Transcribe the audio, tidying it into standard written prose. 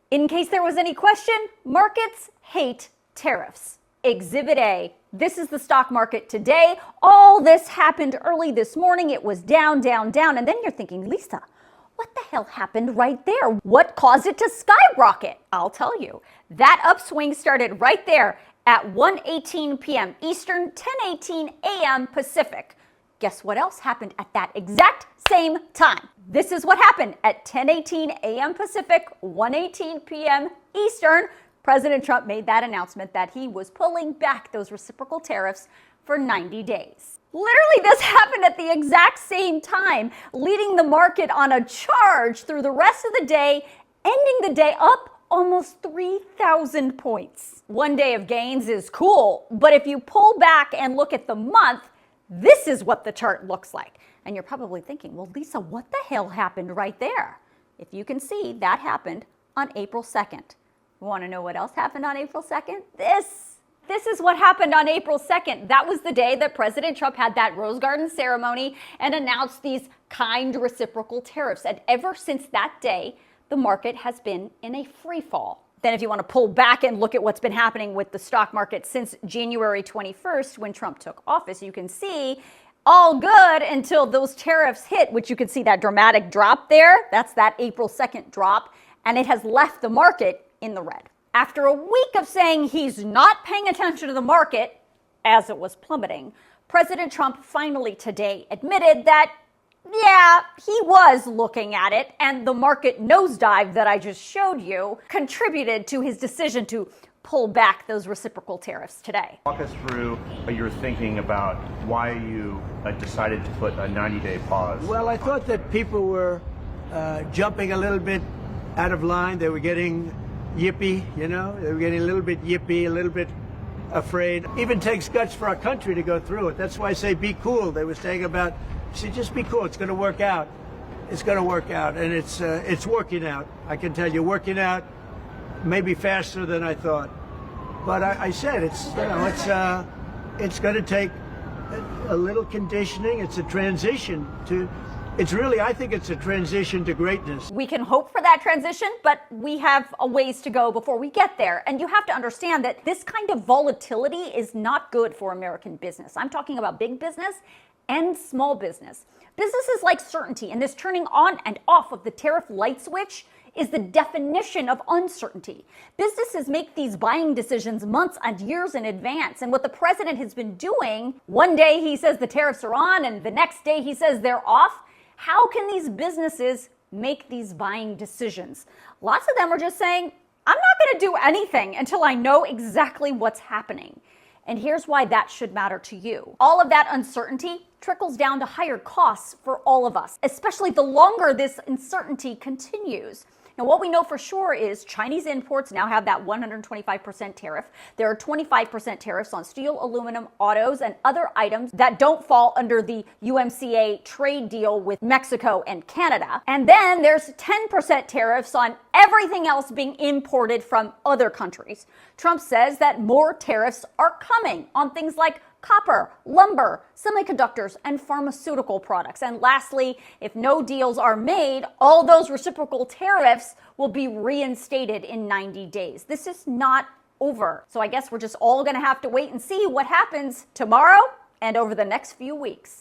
In case there was any question, markets hate tariffs. Exhibit A. This is the stock market today. All this happened early this morning. It was down, down, down. And then you're thinking, Lisa, what the hell happened right there? What caused it to skyrocket? I'll tell you. That upswing started right there at 1:18 p.m. Eastern, 10:18 a.m. Pacific. Guess what else happened at that exact same time? This is what happened at 10:18 a.m. Pacific, 1:18 p.m. Eastern. President Trump made that announcement that he was pulling back those reciprocal tariffs for 90 days. Literally, this happened at the exact same time, leading the market on a charge through the rest of the day, ending the day up almost 3,000 points. One day of gains is cool, but if you pull back and look at the month, this is what the chart looks like. And you're probably thinking, well, Lisa, what the hell happened right there? If you can see, that happened on April 2nd. Want to know what else happened on April 2nd? This is what happened on April 2nd. That was the day that President Trump had that Rose Garden ceremony and announced these kind reciprocal tariffs. And ever since that day, the market has been in a free fall. Then if you want to pull back and look at what's been happening with the stock market since January 21st, when Trump took office, you can see all good until those tariffs hit, which you can see that dramatic drop there. That's that April 2nd drop. And it has left the market in the red. After a week of saying he's not paying attention to the market as it was plummeting, President Trump finally today admitted that, yeah, he was looking at it, and the market nosedive that I just showed you contributed to his decision to pull back those reciprocal tariffs today. Walk us through your thinking about why you decided to put a 90-day pause. Well, I thought that people were jumping a little bit out of line. They were getting yippy, you know? They were getting a little bit yippy, a little bit afraid. It even takes guts for our country to go through it. That's why I say be cool. They were saying about, see, just be cool. It's going to work out. It's going to work out. And it's working out. I can tell you, working out maybe faster than I thought. But I said it's going to take a little conditioning. It's a transition to, I think it's a transition to greatness. We can hope for that transition, but we have a ways to go before we get there. And you have to understand that this kind of volatility is not good for American business. I'm talking about big business and small business. Businesses like certainty, and this turning on and off of the tariff light switch is the definition of uncertainty. Businesses make these buying decisions months and years in advance. And what the president has been doing, one day he says the tariffs are on and the next day he says they're off. How can these businesses make these buying decisions? Lots of them are just saying, I'm not going to do anything until I know exactly what's happening. And here's why that should matter to you. All of that uncertainty trickles down to higher costs for all of us, especially the longer this uncertainty continues. Now, what we know for sure is Chinese imports now have that 125% tariff. There are 25% tariffs on steel, aluminum, autos, and other items that don't fall under the USMCA trade deal with Mexico and Canada. And then there's 10% tariffs on everything else being imported from other countries. Trump says that more tariffs are coming on things like copper, lumber, semiconductors, and pharmaceutical products. And lastly, if no deals are made, all those reciprocal tariffs will be reinstated in 90 days. This is not over. So I guess we're just all going to have to wait and see what happens tomorrow and over the next few weeks.